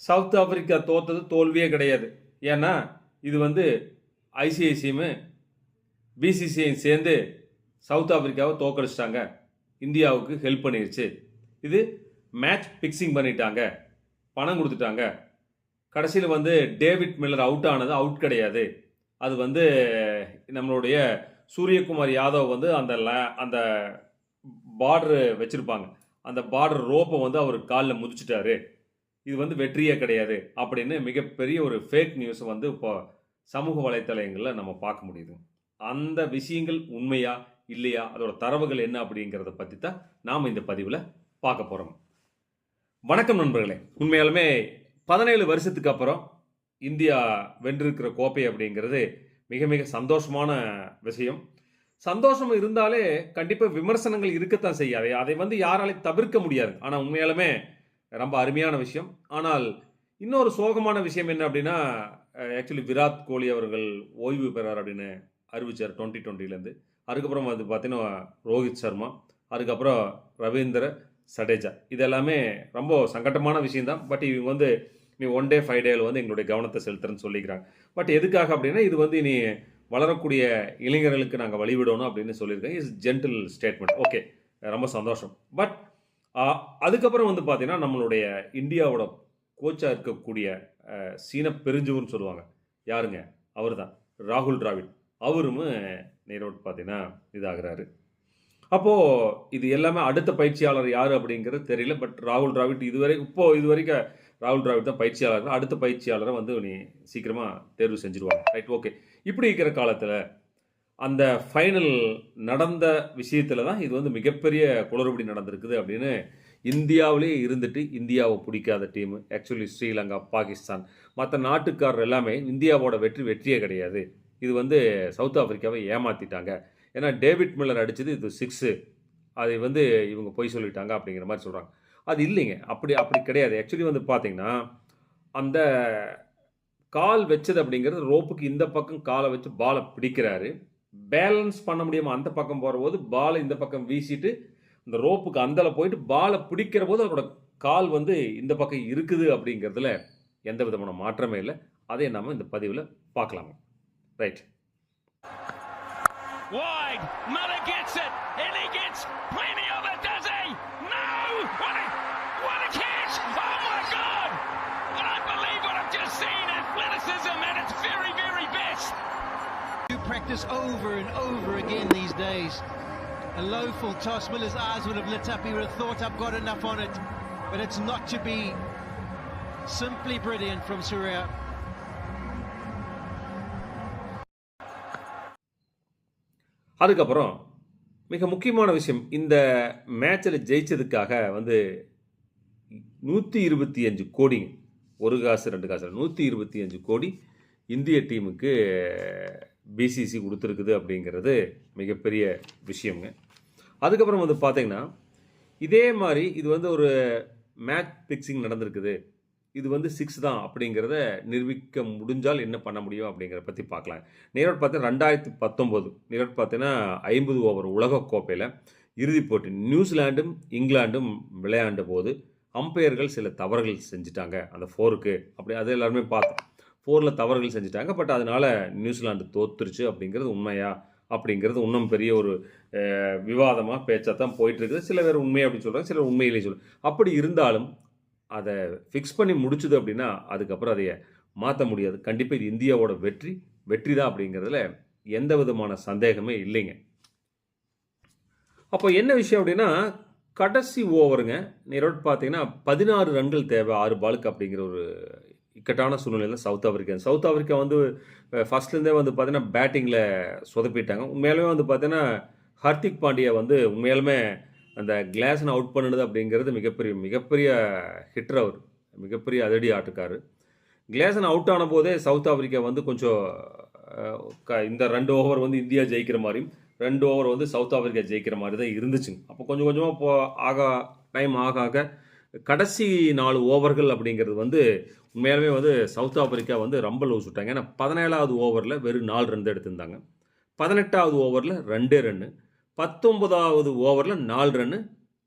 South Africa தோத்தது தோல்வியே கிடையாது. ஏன்னா இது வந்து ஐசிஐசியும் பிசிசிஐயும் சேர்ந்து சவுத் ஆப்பிரிக்காவை தோக்கடிச்சிட்டாங்க, இந்தியாவுக்கு ஹெல்ப் பண்ணிருச்சு. இது மேட்ச் பிக்சிங் பண்ணிட்டாங்க, பணம் கொடுத்துட்டாங்க. கடைசியில் வந்து டேவிட் மில்லர் அவுட் ஆனது அவுட் கிடையாது. அது வந்து நம்மளுடைய சூரியகுமார் யாதவ் வந்து அந்த பார்டர் வச்சிருப்பாங்க, அந்த பார்டர் ரோப்பை வந்து அவர் காலில் முதிச்சிட்டாரு. இது வந்து வெற்றியே கிடையாது அப்படின்னு மிகப்பெரிய ஒரு ஃபேக் நியூஸ் வந்து இப்போ சமூக வலைத்தளங்களில் நம்ம பார்க்க முடியுது. அந்த விஷயங்கள் உண்மையா இல்லையா, அதோட தரவுகள் என்ன அப்படிங்கிறத பற்றி தான் நாம் இந்த பதிவில் பார்க்க போகிறோம். வணக்கம் நண்பர்களே. உண்மையாலுமே 17 வருஷத்துக்கு அப்புறம் இந்தியா வென்றிருக்கிற கோப்பை அப்படிங்கிறது மிக மிக சந்தோஷமான விஷயம். சந்தோஷம் இருந்தாலே கண்டிப்பாக விமர்சனங்கள் இருக்கத்தான் செய்யாது, அதை வந்து யாராலையும் தவிர்க்க முடியாது. ஆனால் உண்மையாலுமே ரொம்ப அருமையான விஷயம். ஆனால் இன்னொரு சோகமான விஷயம் என்ன அப்படின்னா, ஆக்சுவலி விராட் கோலி அவர்கள் ஓய்வு பெறார் அப்படின்னு அறிவிச்சார் 2020லேருந்து. அதுக்கப்புறம் வந்து பார்த்தீங்கன்னா ரோஹித் சர்மா, அதுக்கப்புறம் ரவீந்திர சடேஜா. இது எல்லாமே ரொம்ப சங்கட்டமான விஷயம்தான். பட் இவங்க வந்து நீ 1 டே 5 டேல வந்து எங்களுடைய கவனத்தை செலுத்துறேன்னு சொல்லிக்கிறாங்க. பட் எதுக்காக அப்படின்னா, இது வந்து இனி வளரக்கூடிய இளைஞர்களுக்கு நாங்கள் வழிவிடணும் அப்படின்னு சொல்லியிருக்காங்க. Is gentle statement. ஓகே, ரொம்ப சந்தோஷம். பட் அதுக்கப்புறம் வந்து பார்த்தீங்கன்னா, நம்மளுடைய இந்தியாவோட கோச்சாக இருக்கக்கூடிய சீன பெருஞ்சுவர்னு சொல்லுவாங்க, யாருங்க, அவர் தான் ராகுல் டிராவிட். அவரும் நேரோடு பார்த்தீங்கன்னா இதாகிறாரு. அப்போது இது எல்லாமே அடுத்த பயிற்சியாளர் யார் அப்படிங்கிறது தெரியல. பட் ராகுல் டிராவிட் இது வரைக்கும் ராகுல் டிராவிட் தான் பயிற்சியாளர். அடுத்த பயிற்சியாளரை வந்து நீ சீக்கிரமாக தேர்வு செஞ்சுருவாங்க. Right, okay. இப்படி இருக்கிற காலத்தில் அந்த ஃபைனல் நடந்த விஷயத்தில் தான் இது வந்து மிகப்பெரிய குளறுபடி நடந்திருக்குது அப்படின்னு இந்தியாவிலே இருந்துட்டு இந்தியாவை பிடிக்காத டீமு, ஆக்சுவலி ஸ்ரீலங்கா, பாகிஸ்தான், மற்ற நாட்டுக்காரர் எல்லாமே இந்தியாவோட வெற்றியே கிடையாது, இது வந்து சவுத் ஆப்பிரிக்காவை ஏமாற்றிட்டாங்க, ஏன்னா டேவிட் மில்லர் அடித்தது இது 6, அதை வந்து இவங்க பொய் சொல்லிட்டாங்க அப்படிங்கிற மாதிரி சொல்கிறாங்க. அது இல்லைங்க, அப்படி கிடையாது. ஆக்சுவலி வந்து பார்த்தீங்கன்னா, அந்த கால் வச்சது அப்படிங்கிறது ரோப்புக்கு இந்த பக்கம் காலை வச்சு பாலை பிடிக்கிறாரு. பேலன்ஸ் பண்ண முடியாமல் அந்த பக்கம் போகிற போது பாலை இந்த பக்கம் வீசிட்டு இந்த ரோப்புக்கு அந்தல போயிட்டு பாலை பிடிக்கிற போது அவரோட கால் வந்து இந்த பக்கம் இருக்குது அப்படிங்கிறதுல எந்த விதமான மாற்றமே இல்லை. அதை நம்ம இந்த பதிவில் பார்க்கலாங்க. Right. Wide, Muller gets it, and he gets plenty of it, does he? No! What a catch! Oh my God! I don't believe what I've just seen. Athleticism at its very, very best. You practice over and over again these days. A low full toss, Miller's eyes would have lit up. He would have thought, I've got enough on it. But it's not to be. Simply brilliant from Surya. அதுக்கப்புறம் மிக முக்கியமான விஷயம், இந்த மேட்சில் ஜெயிச்சதுக்காக வந்து 125 கோடிங்க, 1 காசு 2 காசு 125 கோடி இந்திய டீமுக்கு பிசிசி கொடுத்துருக்குது அப்படிங்கிறது மிகப்பெரிய விஷயங்க. அதுக்கப்புறம் வந்து பார்த்தீங்கன்னா, இதே மாதிரி இது வந்து ஒரு மேட்ச் பிக்சிங் நடந்திருக்குது, இது வந்து 6 தான் அப்படிங்கிறத நிரூபிக்க முடிஞ்சால் என்ன பண்ண முடியும் அப்படிங்கிறத பற்றி பார்க்கலாம். நேரோடு பார்த்தீங்கன்னா 2019 நேரோடு பார்த்தீங்கன்னா 50 ஓவர் உலகக்கோப்பையில் இறுதிப் போட்டி நியூசிலாண்டும் இங்கிலாண்டும் விளையாண்ட போது அம்பையர்கள் சில தவறுகள் செஞ்சுட்டாங்க அந்த 4க்கு. அப்படி அது எல்லாருமே பார்த்தோம். 4ல் தவறுகள் செஞ்சுட்டாங்க. பட் அதனால் நியூசிலாந்து தோத்துருச்சு அப்படிங்கிறது உண்மையா அப்படிங்கிறது இன்னும் பெரிய ஒரு விவாதமாக பேச்சாக தான் போயிட்டுருக்குது. சில பேர் உண்மை அப்படின்னு சொல்கிறாங்க, சிலர் உண்மையிலே சொல்கிறாங்க. அப்படி இருந்தாலும் அதை ஃபிக்ஸ் பண்ணி முடிச்சுது அப்படின்னா அதுக்கப்புறம் அதை மாற்ற முடியாது. கண்டிப்பாக இது இந்தியாவோட வெற்றி தான் அப்படிங்கிறதுல எந்த விதமான சந்தேகமே இல்லைங்க. அப்போ என்ன விஷயம் அப்படின்னா, கடைசி ஓவருங்க, நேரோடு பார்த்தீங்கன்னா 16 ரன்கள் தேவை 6 பாலுக்கு அப்படிங்கிற ஒரு இக்கட்டான சூழ்நிலையில் சவுத் ஆப்பிரிக்கா வந்து ஃபஸ்ட்லேருந்தே வந்து பார்த்தீங்கன்னா பேட்டிங்கில் சொதப்பிட்டாங்க. உண்மையாலுமே வந்து பார்த்தீங்கன்னா ஹர்திக் பாண்டியா வந்து உண்மையாலுமே அந்த கிளாஸனை அவுட் பண்ணுது அப்படிங்கிறது மிகப்பெரிய ஹிட்டர். அவர் மிகப்பெரிய அதிரடி ஆட்டுக்கார். கிளாஸன் அவுட் ஆன போதே சவுத் ஆப்பிரிக்கா வந்து கொஞ்சம் இந்த 2 ஓவர் வந்து இந்தியா ஜெயிக்கிற மாதிரியும் 2 ஓவர் வந்து சவுத் ஆப்பிரிக்கா ஜெயிக்கிற மாதிரி தான் இருந்துச்சுங்க. அப்போ கொஞ்சம் கொஞ்சமாக டைம் ஆக கடைசி 4 ஓவர்கள் அப்படிங்கிறது வந்து உண்மையாலுமே வந்து சவுத் ஆப்பிரிக்கா வந்து ரொம்ப லூஸ் விட்டாங்க. ஏன்னா 17வது ஓவரில் வெறும் 4 ரன் தான் எடுத்திருந்தாங்க. 18வது ஓவரில் 2 ரன்னு, 19வது ஓவரில் 4 ரன்னு,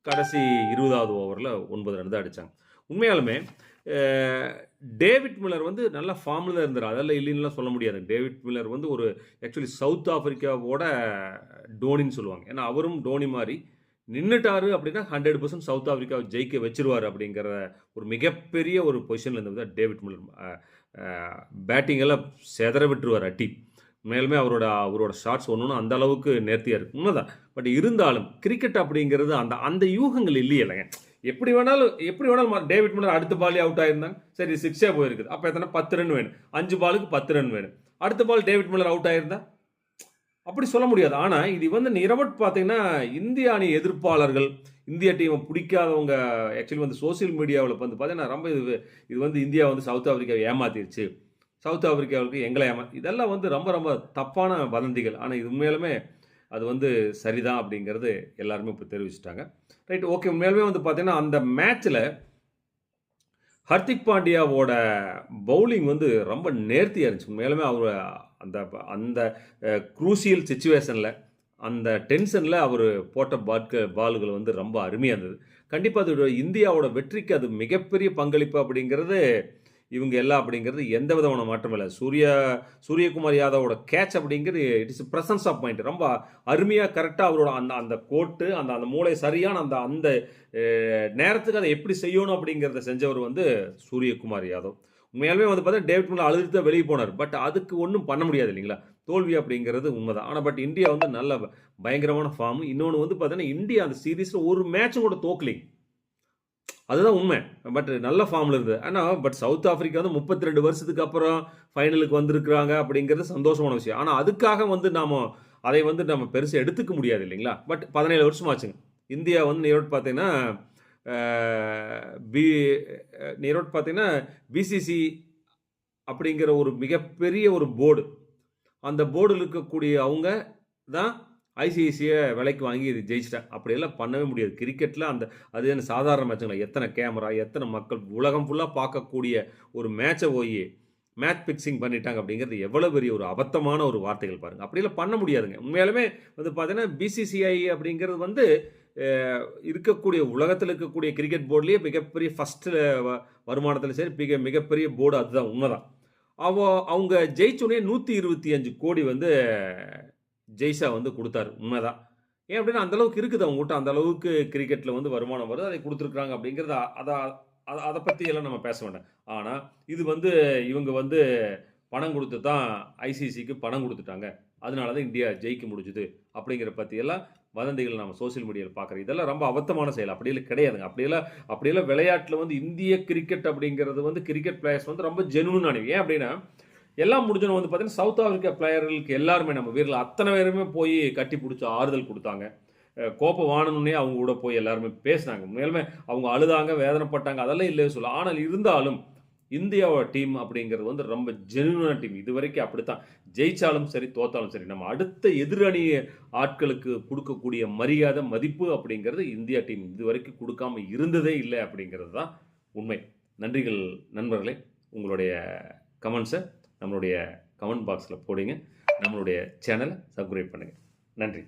கடைசி 20வது ஓவரில் 9 ரன் தான் அடித்தாங்க. உண்மையாலுமே டேவிட் மில்லர் வந்து நல்ல ஃபார்மில் தான் இருந்தார், அதெல்லாம் இல்லைன்னுலாம் சொல்ல முடியாது. டேவிட் மில்லர் வந்து ஒரு ஆக்சுவலி சவுத் ஆஃப்ரிக்காவோட டோனின்னு சொல்லுவாங்க. ஏன்னா அவரும் டோனி மாதிரி நின்றுட்டாரு அப்படின்னா 100% சவுத் ஆஃப்ரிக்காவை ஜெயிக்க வச்சிருவார் அப்படிங்கிற ஒரு மிகப்பெரிய ஒரு பொசிஷனில் இருந்தது தான் டேவிட் மில்லர். பேட்டிங் எல்லாம் செதற விட்டுருவார் அட்டி. மேலுமே அவரோட ஷாட்ஸ் ஒன்று அந்த அளவுக்கு நேர்த்தியாக இருக்குது, உண்மைதான். பட் இருந்தாலும் கிரிக்கெட் அப்படிங்கிறது அந்த யூகங்கள் இல்லையே இல்லைங்க. எப்படி வேணாலும் டேவிட் மில்லர் அடுத்த பாலே அவுட் ஆயிருந்தாங்க, சரி 6 போயிருக்குது, அப்போ எத்தனை 10 ரன் வேணும், 5 பாலுக்கு 10 ரன் வேணும். அடுத்த பால் டேவிட் மில்லர் அவுட் ஆயிருந்தா அப்படி சொல்ல முடியாது. ஆனால் இது வந்து நிரவட் பார்த்தீங்கன்னா இந்திய அணி எதிர்ப்பாளர்கள், இந்திய டீமை பிடிக்காதவங்க ஆக்சுவலி வந்து சோசியல் மீடியாவில் வந்து பார்த்தீங்கன்னா ரொம்ப இது வந்து இந்தியா வந்து சவுத் ஆஃப்ரிக்காவை ஏமாத்திருச்சு, சவுத் ஆஃப்ரிக்காவுக்கு எங்களை இதெல்லாம் வந்து ரொம்ப ரொம்ப தப்பான வதந்திகள். ஆனால் இது உண்மையிலுமே அது வந்து சரிதான் அப்படிங்கிறது எல்லாருமே இப்போ தெரிவிச்சிட்டாங்க. Right, okay. உண்மையிலுமே வந்து பார்த்தீங்கன்னா அந்த மேட்ச்சில் ஹர்திக் பாண்டியாவோட பவுலிங் வந்து ரொம்ப நேர்த்தியாக இருந்துச்சு. உண்மையிலுமே அவர் அந்த அந்த குரூசியல் சிச்சுவேஷனில், அந்த டென்ஷனில் அவர் போட்ட பால்கள் வந்து ரொம்ப அருமையாக இருந்தது. கண்டிப்பாக அது இந்தியாவோட வெற்றிக்கு அது மிகப்பெரிய பங்களிப்பு அப்படிங்கிறது இவங்க எல்லாம் அப்படிங்கிறது எந்த விதமான மாற்றம் இல்லை. சூரியகுமார் யாதவோட கேட்ச் அப்படிங்கிறது it is presence of mind. ரொம்ப அருமையாக கரெக்டாக அவரோட அந்த கோட்டு அந்த மூளை சரியான அந்த நேரத்துக்கு அதை எப்படி செய்யணும் அப்படிங்கிறத செஞ்சவர் வந்து சூரியகுமார் யாதவ். உண்மையாலுமே வந்து பார்த்தா டேவிட் மில்லர் அழுது தான் வெளியே போனார். பட் அதுக்கு ஒன்றும் பண்ண முடியாது இல்லைங்களா, தோல்வி அப்படிங்கிறது உண்மைதான். ஆனால் பட் இந்தியா வந்து நல்ல பயங்கரமான ஃபார்ம். இன்னொன்று வந்து பார்த்தீங்கன்னா இந்தியா அந்த சீரீஸில் ஒரு மேட்சும் கூட தோக்கலிங்க, அதுதான் உண்மை. பட் நல்ல ஃபார்மில் இருந்தது. ஆனால் பட் சவுத் ஆஃப்ரிக்கா வந்து 32 வருஷத்துக்கு அப்புறம் ஃபைனலுக்கு வந்திருக்கிறாங்க அப்படிங்கிறது சந்தோஷமான விஷயம். ஆனால் அதுக்காக வந்து அதை வந்து நம்ம பெருசாக எடுத்துக்க முடியாது இல்லைங்களா. பட் 17 வருஷம் ஆச்சுங்க. இந்தியா வந்து நியரோட் பார்த்தீங்கன்னா பிசிசி அப்படிங்கிற ஒரு மிகப்பெரிய ஒரு போர்டு, அந்த போர்டில் இருக்கக்கூடிய அவங்க தான் ஐசிஐசியை விலைக்கு வாங்கி இது ஜெயிச்சிட்டேன். அப்படியெல்லாம் பண்ணவே முடியாது கிரிக்கெட்டில். அது என்ன சாதாரண மேட்சுங்களா, எத்தனை கேமரா, எத்தனை மக்கள் உலகம் ஃபுல்லாக பார்க்கக்கூடிய ஒரு மேட்சை போய் மேட்ச் ஃபிக்ஸிங் பண்ணிட்டாங்க அப்படிங்கிறது எவ்வளோ பெரிய ஒரு அபத்தமான ஒரு வார்த்தைகள் பாருங்கள். அப்படியெல்லாம் பண்ண முடியாதுங்க. உண்மையாலுமே வந்து பார்த்தீங்கன்னா பிசிசிஐ அப்படிங்கிறது வந்து இருக்கக்கூடிய உலகத்தில் இருக்கக்கூடிய கிரிக்கெட் போர்ட்லேயே மிகப்பெரிய ஃபஸ்ட்டு வருமானத்தில் சரி மிகப்பெரிய போர்டு, அதுதான் உண்மைதான். அவங்க ஜெயிச்சோடனே 125 கோடி வந்து ஜெய்ஷா வந்து கொடுத்தாரு, உண்மைதான். ஏன் அப்படின்னா அந்தளவுக்கு இருக்குது அவங்ககிட்ட, அந்தளவுக்கு கிரிக்கெட்டில் வந்து வருமானம் வருது, அதை கொடுத்துருக்குறாங்க அப்படிங்கிறது அதை பற்றி எல்லாம் நம்ம பேச வேண்டாம். ஆனால் இது வந்து இவங்க வந்து பணம் கொடுத்து தான் ஐசிசிக்கு பணம் கொடுத்துட்டாங்க, அதனால தான் இந்தியா ஜெயிக்க முடிஞ்சுது அப்படிங்கிற பற்றியெல்லாம் வதந்திகள் நம்ம சோசியல் மீடியாவில் பார்க்குறோம். இதெல்லாம் ரொம்ப அபத்தமான செயல். அப்படியெல்லாம் கிடையாதுங்க. அப்படியெல்லாம் விளையாட்டில் வந்து இந்திய கிரிக்கெட் அப்படிங்கிறது வந்து கிரிக்கெட் பிளேயர்ஸ் வந்து ரொம்ப ஜெனுவன் நினைவு. ஏன் அப்படின்னா எல்லாம் முடிஞ்சோன்னு வந்து பார்த்தீங்கன்னா சவுத் ஆஃப்ரிக்கா பிளேயர்களுக்கு எல்லாருமே நம்ம வீரர்கள் அத்தனை பேருமே போய் கட்டி பிடிச்சி ஆறுதல் கொடுத்தாங்க. கோப்பை வாங்கணுன்னே அவங்க கூட போய் எல்லாருமே பேசினாங்க. மேலுமே அவங்க அழுதாங்க, வேதனைப்பட்டாங்க, அதெல்லாம் இல்லையே சொல்ல. ஆனால் இருந்தாலும் இந்தியாவோட டீம் அப்படிங்கிறது வந்து ரொம்ப ஜெனுவனான டீம். இது வரைக்கும் அப்படித்தான், ஜெயிச்சாலும் சரி தோத்தாலும் சரி நம்ம அடுத்த எதிரணி ஆட்களுக்கு கொடுக்கக்கூடிய மரியாதை மதிப்பு அப்படிங்கிறது இந்தியா டீம் இது வரைக்கும் கொடுக்காம இருந்ததே இல்லை அப்படிங்கிறது தான் உண்மை. நன்றிகள் நண்பர்களே. உங்களுடைய கமெண்ட்ஸை நம்மளுடைய கமெண்ட் பாக்ஸில் போடுங்க. நம்மளுடைய சேனலை சப்ஸ்கிரைப் பண்ணுங்கள். நன்றி.